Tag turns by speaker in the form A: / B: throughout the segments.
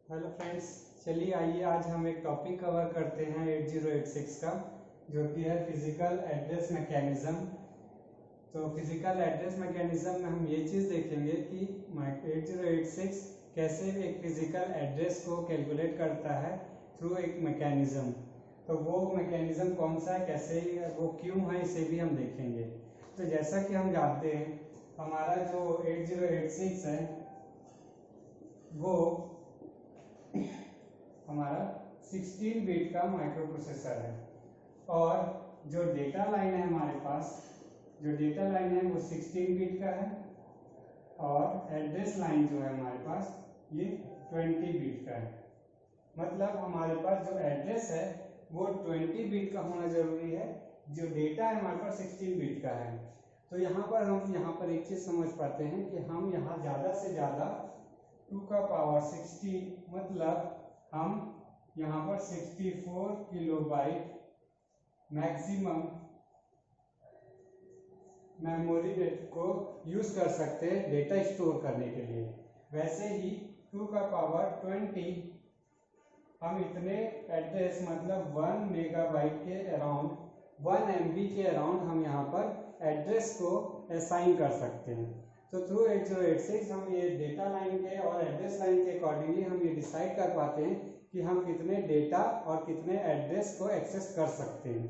A: Hello friends, चलिए आइए आज हम एक टॉपिक कवर करते हैं 8086 का, जो कि है फिजिकल एड्रेस मैकेनिज्म। तो फिजिकल एड्रेस मैकेनिज्म में हम ये चीज़ देखेंगे कि 8086 कैसे एक फिजिकल एड्रेस को कैलकुलेट करता है थ्रू एक मैकेनिज्म। तो वो मैकेनिज्म कौन सा है, कैसे वो क्यों है, इसे भी हम देखेंगे। तो जैसा कि हम जानते हैं, हमारा जो 8086 है वो हमारा 16 बिट का माइक्रो प्रोसेसर है। और जो डेटा लाइन है हमारे पास, जो डेटा लाइन है वो 16 बिट का है। और एड्रेस लाइन जो है हमारे पास ये 20 बिट का है। मतलब हमारे पास जो एड्रेस है वो 20 बिट का होना जरूरी है, जो डेटा है हमारे पास 16 बिट का है। तो हम यहाँ पर एक चीज समझ पाते हैं कि हम यहाँ ज्यादा से ज्यादा 2 का पावर 16, मतलब हम यहाँ पर 64 किलोबाइट मैक्सिमम मेमोरी को यूज कर सकते हैं डेटा स्टोर करने के लिए। वैसे ही 2 का पावर 20 हम इतने एड्रेस, मतलब 1 मेगाबाइट के अराउंड, 1 MB के अराउंड हम यहाँ पर एड्रेस को असाइन कर सकते हैं। तो थ्रू 8086 हम ये डेटा लाइन के और एड्रेस लाइन के अकॉर्डिंगली हम ये डिसाइड कर पाते हैं कि हम कितने डेटा और कितने एड्रेस को एक्सेस कर सकते हैं।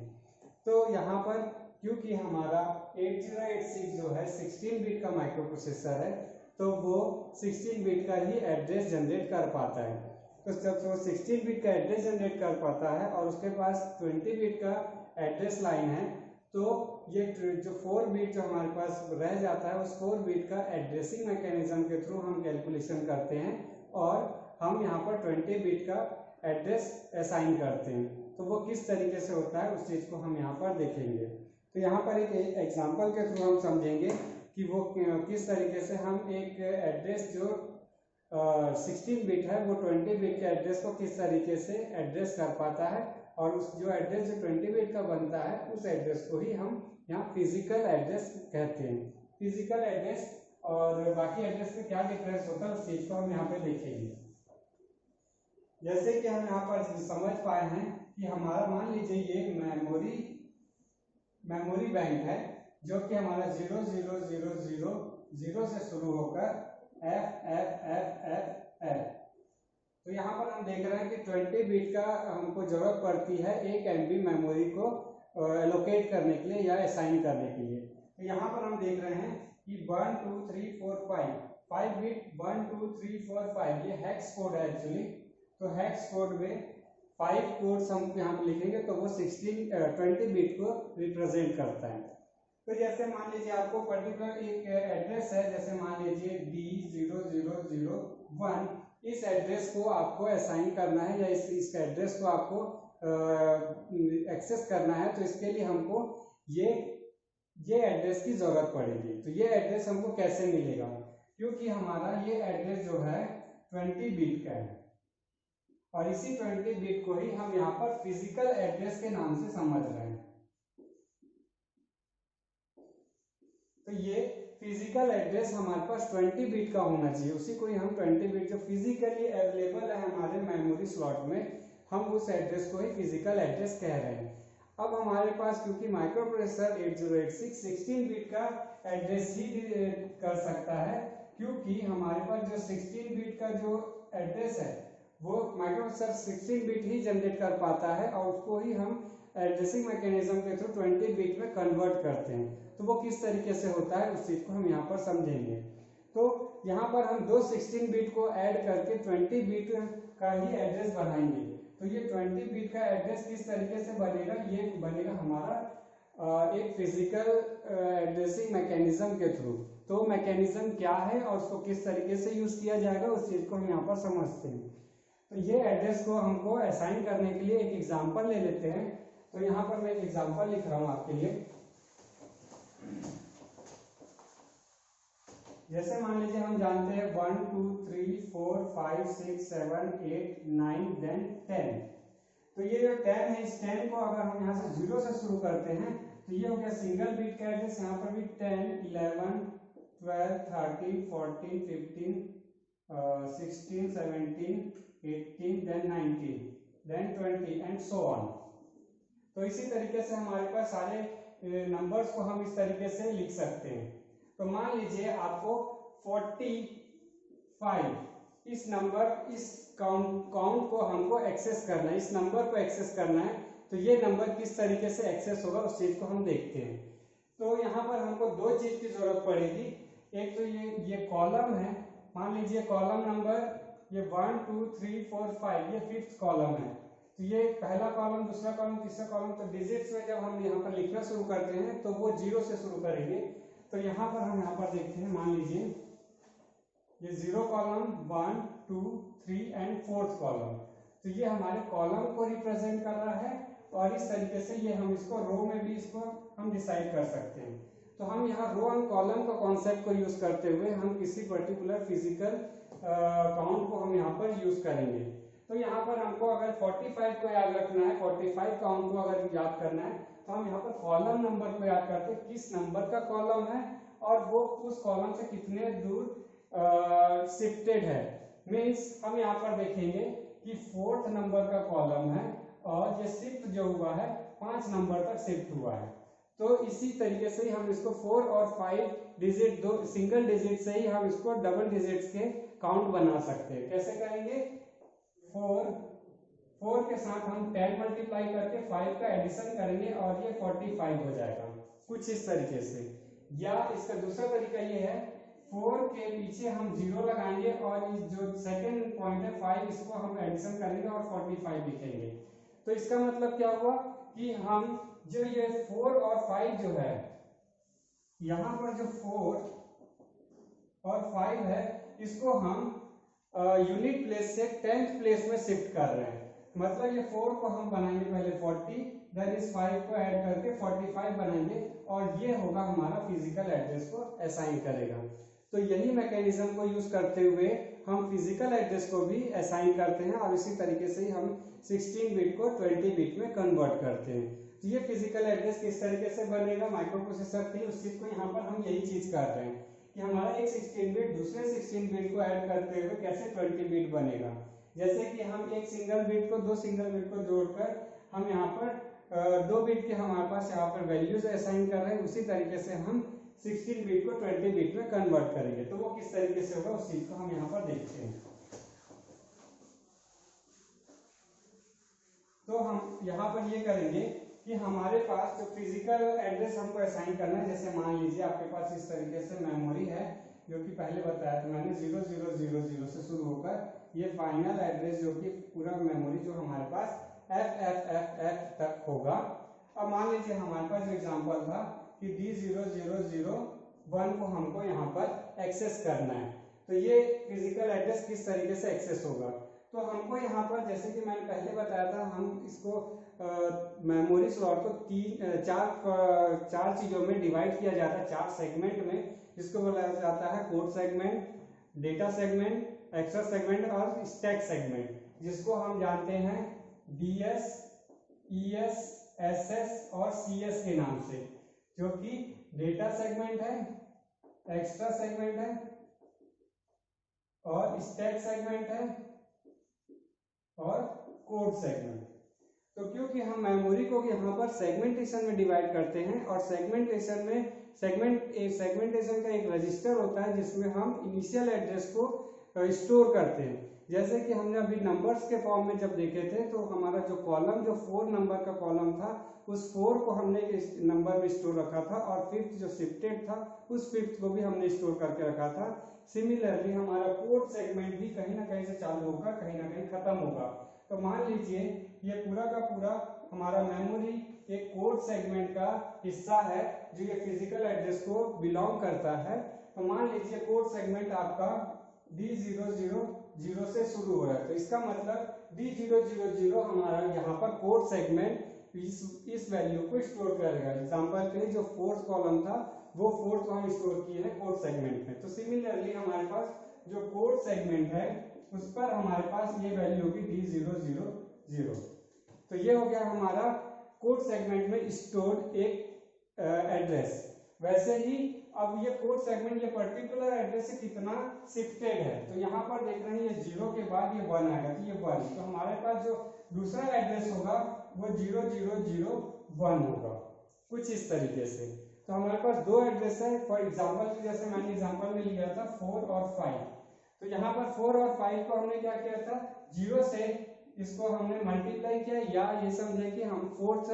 A: तो यहाँ पर क्योंकि हमारा 8086 जो है 16 बिट का माइक्रो प्रोसेसर है, तो वो 16 बिट का ही एड्रेस जनरेट कर पाता है। तो जब वो 16 बिट का एड्रेस जनरेट कर पाता है और उसके पास 20 बिट का एड्रेस लाइन है, तो ये जो 4 बिट जो हमारे पास रह जाता है, उस 4 बिट का एड्रेसिंग मैकेनिज्म के थ्रू हम कैलकुलेशन करते हैं और हम यहाँ पर 20 बिट का एड्रेस असाइन करते हैं। तो वो किस तरीके से होता है उस चीज़ को हम यहाँ पर देखेंगे। तो यहाँ पर एक एग्जाम्पल के थ्रू हम समझेंगे कि वो किस तरीके से हम एक एड्रेस जो 16 बिट है वो 20 बिट के एड्रेस को किस तरीके से एड्रेस कर पाता है, और उस जो एड्रेस जो 20 बिट का बनता है उस एड्रेस को ही हम यहाँ फिजिकल एड्रेस कहते हैं। फिजिकल एड्रेस और बाकी एड्रेस में क्या डिफरेंस होता है उस चीज़ को हम यहाँ पे देखेंगे। जैसे कि हम यहाँ पर समझ पाए हैं कि हमारा, मान लीजिए ये मेमोरी बैंक है, जो कि हमारा 0000 से शुरू होकर FFFFF। तो यहाँ पर हम देख रहे हैं कि 20 बिट का हमको जरूरत पड़ती है 1 MB मेमोरी को एलोकेट करने के लिए या असाइन करने के लिए। तो यहाँ पर हम देख रहे हैं कि 1 2 3 4 5 बिट 1 2 3 4 5 ये हेक्स कोड है एक्चुअली। तो हेक्स कोड में 5 कोड्स हम यहाँ पे लिखेंगे तो वो 20 बिट को रिप्रेजेंट करता है। तो जैसे मान लीजिए आपको पर्टिकुलर एक एड्रेस है, जैसे मान लीजिए D0001, इस एड्रेस को आपको असाइन करना है या इस एड्रेस को आपको एक्सेस करना है, तो इसके लिए हमको ये एड्रेस की जरूरत पड़ेगी। तो ये एड्रेस हमको कैसे मिलेगा, क्योंकि हमारा ये एड्रेस जो है 20 बिट का है और इसी 20 बिट को ही हम यहाँ पर फिजिकल एड्रेस के नाम से समझ रहे हैं। तो ये फिजिकल एड्रेस हमारे पास 20 बिट का होना चाहिए, उसी को ही हम 20 बिट जो फिजिकली अवेलेबल है हमारे मेमोरी स्लॉट में, हम उस एड्रेस को ही फिजिकल एड्रेस कह रहे हैं। अब हमारे पास क्योंकि माइक्रो प्रोसेसर 8086 16 बिट का एड्रेस ही कर सकता है, क्योंकि हमारे पास जो 16 बिट का जो एड्रेस है वो माइक्रो प्रोसेसर 16 बिट ही जनरेट कर पाता है और उसको ही हम एड्रेसिंग मैकेनिज्म के थ्रू 20 बिट में कन्वर्ट करते हैं। तो वो किस तरीके से होता है उस चीज को हम यहाँ पर समझेंगे। तो यहाँ पर हम दो 16 बिट को ऐड करके 20 बिट का ही एड्रेस बनाएंगे। तो ये 20 बिट का एड्रेस किस तरीके से बनेगा, ये बनेगा हमारा एक फिजिकल एड्रेसिंग मैकेनिज्म के थ्रू। तो मैकेनिज्म क्या है और उसको किस तरीके से यूज किया जाएगा उस चीज को हम यहाँ पर समझते हैं। तो ये एड्रेस को हमको असाइन करने के लिए एक एग्जांपल ले लेते हैं। तो यहाँ पर मैं एक एग्जांपल लिख रहा हूँ आपके लिए। जैसे मान लीजिए हम जानते हैं 1 2 3 4 5 6 7 8 9 देन 10। तो ये जो 10 है, इस 10 को अगर हम यहाँ से 0 से शुरू करते हैं तो ये हो गया सिंगल बिट का एड्रेस। यहाँ पर भी 10 11 12 13 14 15 16 17 18, then 19, then 20 and so on। तो इसी तरीके से हमारे पास सारे नंबर्स को हम इस तरीके से लिख सकते हैं। तो मान लीजिए आपको 45 इस नंबर इस काउंट को हमको एक्सेस करना है, इस नंबर को एक्सेस करना है। तो ये नंबर किस तरीके से एक्सेस होगा उस चीज को हम देखते हैं। तो यहाँ पर हमको दो चीज की जरूरत पड़ेगी। एक तो ये कॉलम है, मान लीजिए कॉलम नंबर ये 1 2 3 4 5 ये 5th कॉलम है। तो ये पहला कॉलम, दूसरा कॉलम, तीसरा कॉलम। तो डिजिट्स में जब हम यहाँ पर लिखना शुरू करते हैं तो वो 0 से शुरू करेंगे। तो यहाँ पर हम यहाँ पर देखते हैं, मान लीजिए ये 0 कॉलम, 1 2 3 एंड 4th कॉलम। तो ये हमारे कॉलम को रिप्रेजेंट कर रहा है और इस तरीके से ये हम इसको रो में भी इसको हम डिसाइड कर सकते हैं। तो हम यहाँ रो एंड कॉलम का कॉन्सेप्ट को यूज करते हुए हम किसी पर्टिकुलर फिजिकल काउंट को हम यहाँ पर यूज करेंगे। तो यहाँ पर हमको अगर 45 को याद रखना है, 45 काउंट को अगर याद करना है, तो हम यहाँ पर कॉलम नंबर को याद करते हैं, किस नंबर का कॉलम है और वो उस कॉलम से कितने दूर शिफ्टेड है। मीन्स हम यहाँ पर देखेंगे कि 4th नंबर का कॉलम है और ये शिफ्ट जो हुआ है 5 नंबर तक शिफ्ट हुआ है। तो इसी तरीके से ही हम इसको 4 और 5 डिजिट, दो सिंगल डिजिट से ही हम इसको डबल डिजिट्स के काउंट बना सकते हैं। कैसे करेंगे? 4 के साथ हम 10 मल्टीप्लाई करके 5 का एडिशन करेंगे और ये 45 हो जाएगा, कुछ इस तरीके से। या इसका दूसरा तरीका ये है, 4 के पीछे हम 0 लगाएंगे और जो सेकंड पॉइंट है 5 इसको हम एडिशन करेंगे और 45 लिखेंगे। तो इसका मतलब क्या हुआ कि हम जो ये 4 और 5 जो है, यहाँ पर जो 4 और 5 है इसको हम यूनिट प्लेस से 10th प्लेस में शिफ्ट कर रहे हैं। मतलब ये 4 को हम बनाएंगे पहले 40, देन इस 5 को ऐड करके 45 बनाएंगे और ये होगा हमारा फिजिकल एड्रेस को असाइन करेगा। तो यही मैकेनिज्म को यूज करते हुए हम फिजिकल एड्रेस को भी असाइन करते हैं और इसी तरीके से ही हम 16 बिट को 20 बिट में कन्वर्ट करते हैं। तो ये फिजिकल एड्रेस किस तरीके से बनेगा, माइक्रो प्रोसेसर थी उस चीज को यहाँ पर हम यही चीज कर रहे हैं कि हमारा एक 16 बिट दूसरे 16 बिट को ऐड करते हुए कैसे 20 बिट बनेगा। जैसे कि हम एक सिंगल बिट को दो सिंगल बिट को जोड़कर हम यहाँ पर 2 बिट के हमारे पास यहाँ पर वैल्यूज असाइन कर रहे हैं, उसी तरीके से हम 16 बिट को 20 बिट में कन्वर्ट करेंगे। तो वो किस तरीके से होगा उस चीज को हम यहाँ पर देखते हैं। तो हम यहाँ पर ये करेंगे कि हमारे पास जो फिजिकल एड्रेस हमको असाइन करना है, जैसे मान लीजिए आपके पास इस तरीके से मेमोरी है जो कि पहले बताया था मैंने 0000 से शुरू होकर ये फाइनल एड्रेस जो कि पूरा मेमोरी जो हमारे पास FFFF तक होगा। अब मान लीजिए हमारे पास जो एग्जांपल था कि D0001 को हमको यहाँ पर एक्सेस करना है, तो ये फिजिकल एड्रेस किस तरीके से एक्सेस होगा। तो हमको यहाँ पर जैसे कि मैंने पहले बताया था, हम इसको मेमोरी स्लॉट को चार चीजों में डिवाइड किया जाता है, 4 सेगमेंट में, जिसको बोला जाता है code segment, data segment, extra segment और स्टैक सेगमेंट, जिसको हम जानते हैं DS, ES, SS और CS के नाम से, जो कि डेटा सेगमेंट है, एक्स्ट्रा सेगमेंट है और स्टैक सेगमेंट है और कोड सेगमेंट। तो क्योंकि हम मेमोरी को यहाँ पर सेगमेंटेशन में डिवाइड करते हैं और सेगमेंटेशन में सेगमेंटेशन का एक रजिस्टर होता है जिसमें हम इनिशियल एड्रेस को स्टोर करते हैं। जैसे कि हमने अभी नंबर्स के फॉर्म में जब देखे थे, तो हमारा जो कॉलम जो 4 नंबर का कॉलम था, उस 4 को हमने इस नंबर में स्टोर रखा था और 5th जो शिफ्टेड था उस 5th को भी हमने स्टोर करके रखा था। सिमिलरली हमारा कोड सेगमेंट भी कहीं ना कहीं से चालू होगा, कहीं ना कहीं खत्म होगा। तो मान लीजिए ये पूरा का पूरा हमारा मेमोरी एक कोड सेगमेंट का हिस्सा है जो ये फिजिकल एड्रेस को बिलोंग करता है। तो मान लीजिए कोड सेगमेंट आपका D000 से शुरू हो रहा है, तो इसका मतलब D000 हमारा यहाँ पर कोड सेगमेंट इस वैल्यू को स्टोर करेगा। एग्जांपल के लिए जो 4th कॉलम था वो 4th को हम स्टोर किए हैं कोड सेगमेंट में। तो सिमिलरली हमारे पास जो कोड सेगमेंट है उस पर हमारे पास ये वैल्यू होगी D000। तो ये हो गया हमारा कोड सेगमेंट में स्टोर्ड एक एड्रेस। वैसे ही अब ये कोड सेगमेंट ये पर्टिकुलर एड्रेस से कितना शिफ्टेड है, तो यहाँ पर देख रहे हैं ये 0 के बाद ये 1 आएगा, तो ये 1, तो हमारे पास जो दूसरा एड्रेस होगा वो 0001 होगा, कुछ इस तरीके से। तो हमारे पास दो एड्रेस है, फॉर एग्जांपल जैसे मैंने एग्जांपल में लिया था 4 और 5, तो यहाँ पर 4 और 5 को हमने क्या किया था, 0 से इसको हमने मल्टीप्लाई किया, या ये समझे कि हम फोर्थ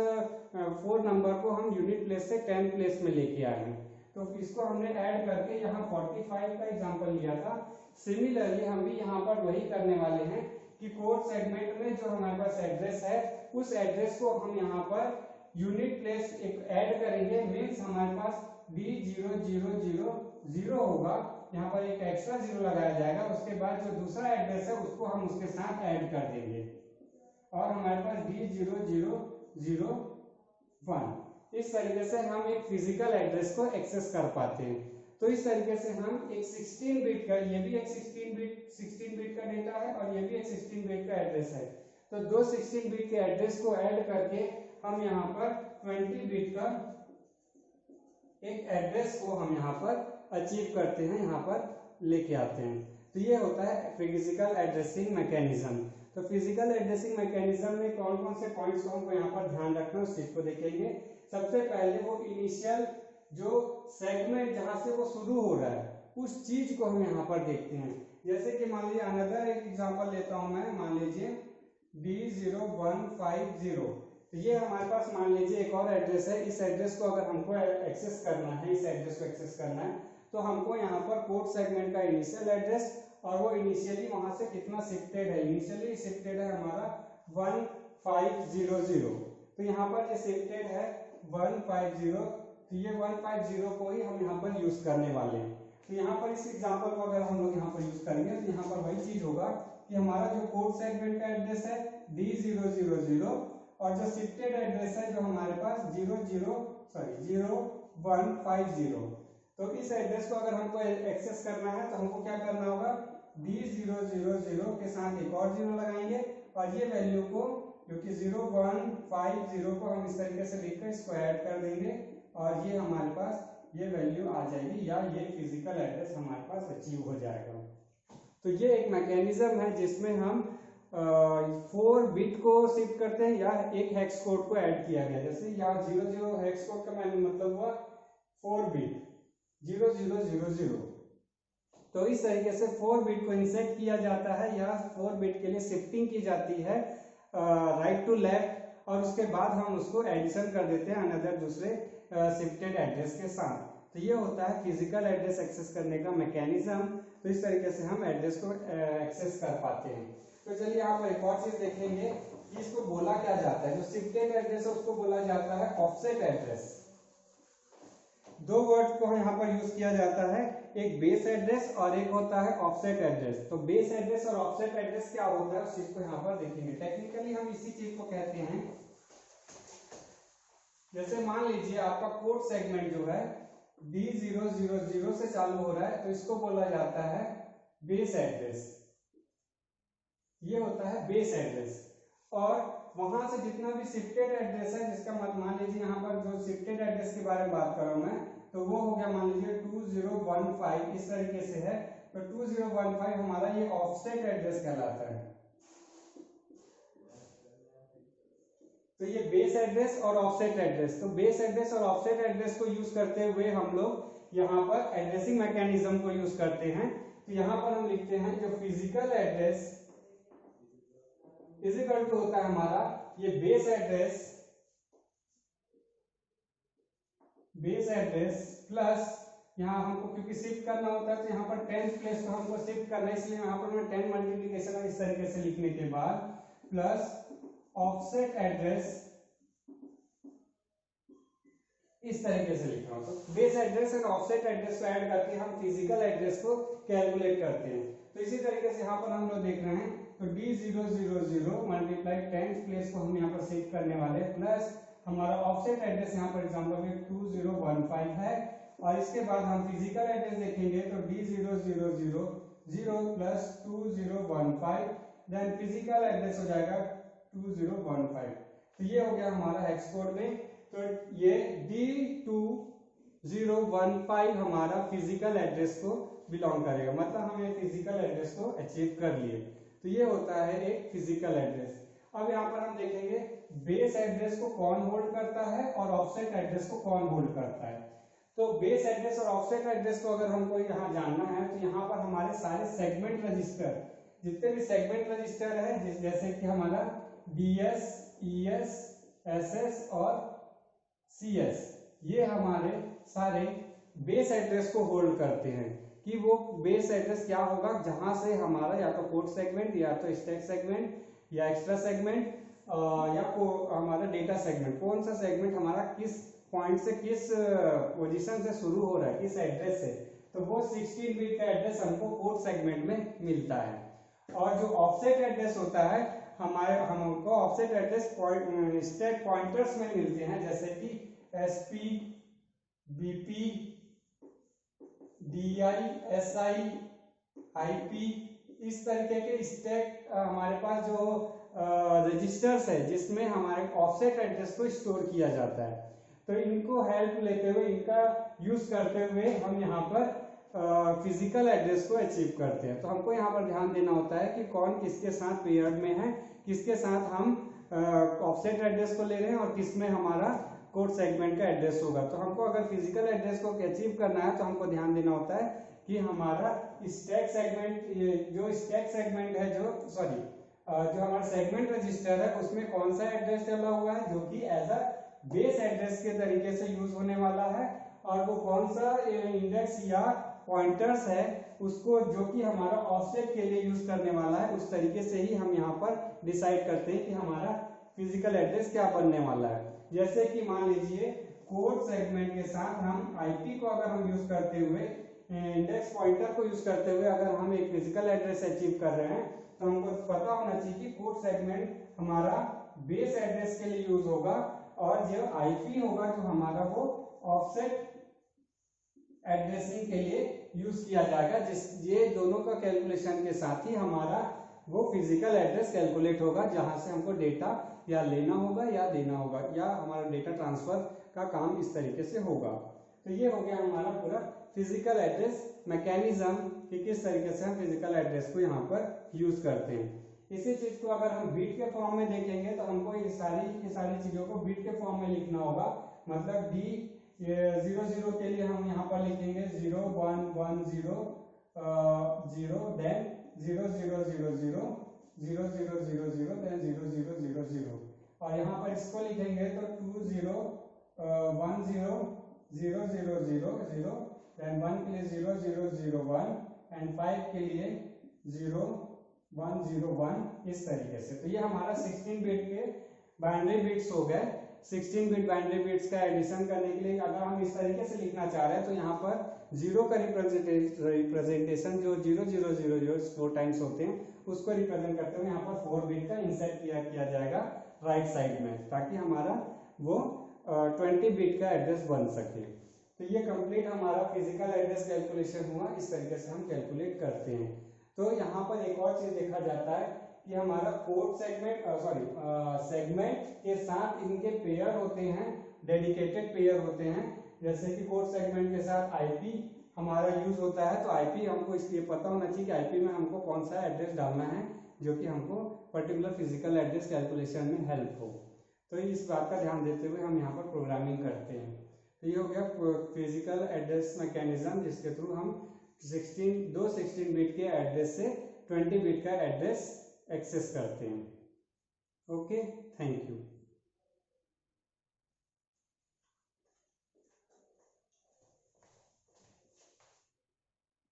A: नंबर को हम यूनिट प्लेस से 10 प्लेस में लेके आए हैं, तो इसको हमने ऐड करके यहाँ 45 का एग्जांपल लिया था। सिमिलरली हम भी यहाँ पर वही करने वाले हैं कि कोड सेगमेंट में जो हमारे पास एड्रेस है उस एड्रेस को हम यहाँ पर यूनिट प्लेस एक ऐड करेंगे, मीन्स हमारे पास B0000 होगा, यहाँ पर एक एक्स्ट्रा 0 लगाया जाएगा, उसके बाद जो दूसरा एड्रेस है उसको हम उसके साथ ऐड कर देंगे और हमारे पास B0001। इस तरीके से हम एक फिजिकल एड्रेस को एक्सेस कर पाते हैं। तो इस तरीके से हम एक 16 बिट का, ये भी एक 16 बिट का डेटा है और ये भी एक 16 बिट का एड्रेस है, तो दो 16 बिट के एड्रेस को ऐड करके हम यहाँ पर 20 बिट का एक एड्रेस को हम यहाँ पर अचीव करते हैं, यहाँ पर लेके आते हैं। तो ये होता है फिजिकल एड्रेसिंग मैकेनिज्म। तो फिजिकल एड्रेसिंग मैकेनिज्म में कौन कौन से पॉइंट्स को हमको यहाँ पर ध्यान रखना है उस चीज को देखेंगे। सबसे पहले वो इनिशियल जो सेगमेंट जहाँ से वो शुरू हो रहा है उस चीज को हम यहाँ पर देखते हैं। जैसे कि मान लीजिए अनदर एक एग्जांपल लेता हूँ मैं, मान लीजिए B0150, तो ये हमारे पास मान लीजिए एक और एड्रेस है। इस एड्रेस को अगर हमको एक्सेस करना है, इस एड्रेस को एक्सेस करना है, तो हमको यहाँ पर कोड सेगमेंट का इनिशियल एड्रेस और वो इनिशियली वहां से कितना शिफ्टेड है, इनिशियली शिफ्टेड है हमारा 1500, तो यहाँ पर ये शिफ्टेड है 150, तो ये 150 को ही हम यहाँ पर यूज करने वाले हैं। तो यहाँ पर इस एग्जांपल को अगर हम लोग यहाँ पर यूज करेंगे तो यहाँ पर वही चीज होगा कि हमारा जो कोड सेगमेंट का एड्रेस है D000 और जो शिफ्टेड एड्रेस है जो हमारे पास 0150, तो इस एड्रेस को अगर हमको एक्सेस करना है तो हमको क्या करना होगा, D000 के साथ एक और 0 लगाएंगे और ये वैल्यू को जो कि 0150 को हम इस तरीके से लिखकर इसको ऐड कर देंगे और ये हमारे पास ये वैल्यू आ जाएगी या ये फिजिकल एड्रेस हमारे पास अचीव हो जाएगा। तो ये एक मैकेनिज्म है जिसमें हम 4 बिट को शिफ्ट करते हैं या एक हेक्स कोड को ऐड किया गया। जैसे यहाँ 00 हेक्स कोड का मैंने मतलब हुआ 4 बिट 0000, तो इस तरीके से 4 बिट को इंसर्ट किया जाता है या 4 बिट के लिए शिफ्टिंग की जाती है राइट टू लेफ्ट, और उसके बाद हम उसको एडिशन कर देते हैं अनदर दूसरे शिफ्टेड एड्रेस के साथ। तो ये होता है फिजिकल एड्रेस एक्सेस करने का मैकेनिज्म। तो इस तरीके से हम एड्रेस को एक्सेस कर पाते हैं। तो चलिए आप एक और चीज देखेंगे कि इसको बोला क्या जाता है। जो शिफ्टेड एड्रेस है उसको बोला जाता है ऑफसेट एड्रेस। दो वर्ड को यहाँ पर यूज किया जाता है, एक बेस एड्रेस और एक होता है ऑफसेट एड्रेस। तो बेस एड्रेस और ऑफसेट एड्रेस क्या होता है उस चीज को यहाँ पर देखेंगे। टेक्निकली हम इसी चीज को कहते हैं, जैसे मान लीजिए आपका कोड सेगमेंट जो है D000 से चालू हो रहा है तो इसको बोला जाता है बेस एड्रेस। ये होता है बेस एड्रेस। और वहां से जितना भी शिफ्टेड एड्रेस है, जिसका मान लीजिए यहाँ पर जो शिफ्टेड एड्रेस के बारे में बात कर रहा हूं मैं, तो वो हो गया मान लीजिए 2015 इस तरीके से है, तो 2015 हमारा ये ऑफसेट एड्रेस कहलाता है। तो ये बेस एड्रेस और ऑफसेट एड्रेस, तो बेस एड्रेस और ऑफसेट एड्रेस को यूज करते हुए हम लोग यहाँ पर एड्रेसिंग मैकेनिज्म को यूज करते हैं। तो यहाँ पर हम लिखते हैं जो physical address is equal to होता है हमारा ये बेस एड्रेस प्लस यहाँ हमको क्योंकि शिफ्ट करना होता है तो यहाँ पर 10th प्लेस को हमको शिफ्ट करना है, इसलिए यहाँ पर मैं 10 मल्टीप्लीकेशन इस तरीके से लिखने के बाद प्लस ऑफसेट एड्रेस इस तरीके से लिख रहा हूं। तो बेस एड्रेस और ऑफसेट एड्रेस को ऐड करके हम फिजिकल एड्रेस को कैलकुलेट करते हैं। तो इसी तरीके से यहाँ पर हम लोग देख रहे हैं, तो D000 मल्टीप्लाई 10th प्लेस को हम यहाँ पर शिफ्ट करने वाले हैं, प्लस हमारा ऑफसेट एड्रेस यहाँ पर एग्जांपल में 2015 है, और इसके बाद हम फिजिकल एड्रेस देखेंगे तो D000 plus 2015, then physical address हो जाएगा 2015। तो ये हो गया हमारा हेक्स कोड में। तो ये D2 015 हमारा फिजिकल एड्रेस को बिलोंग करेगा, मतलब हमें फिजिकल एड्रेस को अचीव कर लिए। तो ये होता है एक फिजिकल एड्रेस। अब यहाँ पर हम देखेंगे बेस एड्रेस को कौन होल्ड करता है और ऑफसेट एड्रेस को कौन होल्ड करता है। तो बेस एड्रेस और ऑफसेट एड्रेस को अगर हमको यहाँ जानना है तो यहाँ पर हमारे सारे सेगमेंट रजिस्टर, जितने भी सेगमेंट रजिस्टर है, जैसे कि हमारा DS, ES, SS और CS, ये हमारे सारे बेस एड्रेस को होल्ड करते हैं। कि वो बेस एड्रेस क्या होगा, जहां से हमारा या तो कोड सेगमेंट या तो स्टैक सेगमेंट या एक्स्ट्रा सेगमेंट या हमारा डेटा सेगमेंट, कौन सा सेगमेंट हमारा किस पॉइंट से, किस पोजीशन से शुरू हो रहा है, किस एड्रेस से, तो वो 16 बिट का एड्रेस हमको कोड सेगमेंट में मिलता है। और जो ऑफसेट एड्रेस होता है हमको ऑफसेट एड्रेस स्टैक पॉइंटर्स में मिलते हैं, जैसे कि SP, BP, DI, SI, IP, इस तरीके के स्टैक हमारे पास जो रजिस्टर्स है जिसमें हमारे ऑफसेट एड्रेस को स्टोर किया जाता है। तो इनको हेल्प लेते हुए, इनका यूज करते हुए हम यहाँ पर फिजिकल एड्रेस को अचीव करते हैं। तो हमको यहाँ पर ध्यान देना होता है कि कौन किसके साथ पेयर्ड में है, किसके साथ हम ऑफसेट एड्रेस को ले रहे हैं और किस में हमारा कोड सेगमेंट का एड्रेस होगा। तो हमको अगर फिजिकल एड्रेस को अचीव करना है तो हमको ध्यान देना होता है कि हमारा स्टैक सेगमेंट, जो स्टैक सेगमेंट है, जो हमारा सेगमेंट रजिस्टर है, उसमें कौन सा एड्रेस डला हुआ है जो कि एज अ बेस एड्रेस के तरीके से यूज होने वाला है, और वो कौन सा इंडेक्स या पॉइंटर्स है उसको जो कि हमारा ऑफसेट के लिए यूज करने वाला है, उस तरीके से ही हम यहाँ पर डिसाइड करते हैं कि हमारा फिजिकल एड्रेस क्या बनने वाला है। जैसे कि मान लीजिए कोड सेगमेंट के साथ हम IP को अगर हम यूज करते हुए, इंडेक्स पॉइंटर को यूज करते हुए अगर हम एक फिजिकल एड्रेस अचीव कर रहे हैं, तो हमको पता होना चाहिए कि कोड सेगमेंट हमारा बेस एड्रेस के लिए यूज होगा और जो IP होगा जो हमारा वो ऑफसेट एड्रेसिंग के लिए यूज किया जाएगा। ये दोनों का कैलकुलेशन के साथ ही हमारा वो फिजिकल एड्रेस कैलकुलेट होगा, जहां से हमको डेटा या लेना होगा या देना होगा, या हमारा डेटा ट्रांसफर का काम इस तरीके से होगा। तो ये हो गया हमारा पूरा फिजिकल एड्रेस मैकेनिज्म कि किस तरीके से हम फिजिकल एड्रेस को यहाँ पर यूज करते हैं। इसी चीज को अगर हम बिट के फॉर्म में देखेंगे तो हमको ये सारी चीजों को बिट के फॉर्म में लिखना होगा। मतलब D00 के लिए हम यहाँ पर लिखेंगे 0 1 1 0 0, देन 0 0 0 0 0 0 0 0 देन 0 0 0 0, और यहाँ पर इसको लिखेंगे तो 2 0 1 0 0 0 0 0, देन 1 के लिए 0 0 0 1 एंड 5 के लिए 0 1 0 1, इस तरीके से। तो ये हमारा 16 बिट के बाइनरी बिट्स हो गए। 16 बिट बाइनरी बिट्स का एडिशन करने के लिए अगर हम इस तरीके से लिखना चाह रहे हैं तो यहाँ पर 0 का रिप्रेजेंटेशन जो 0 0 0 0 4 टाइम्स होते हैं उसको रिप्रेजेंट करते हुए यहाँ पर 4 बिट का इंसर्ट किया जाएगा राइट साइड में, ताकि हमारा वो 20 बिट का एड्रेस बन सके। तो ये कंप्लीट हमारा फिजिकल एड्रेस कैलकुलेशन हुआ। इस तरीके से हम कैलकुलेट करते हैं। तो यहाँ पर एक और चीज देखा जाता है कि हमारा कोड सेगमेंट के साथ इनके पेयर होते हैं, डेडिकेटेड पेयर होते हैं। जैसे कि कोड सेगमेंट के साथ IP हमारा यूज होता है, तो IP हमको इसलिए पता होना चाहिए कि IP में हमको कौन सा एड्रेस डालना है जो कि हमको पर्टिकुलर फिजिकल एड्रेस कैलकुलेशन में हेल्प हो। तो इस बात का ध्यान देते हुए हम यहाँ पर प्रोग्रामिंग करते हैं। तो ये हो गया फिजिकल एड्रेस मैकेनिज्म, जिसके थ्रू हम 16 बिट के एड्रेस से 20 बिट का एड्रेस एक्सेस करते हैं। Okay, thank you.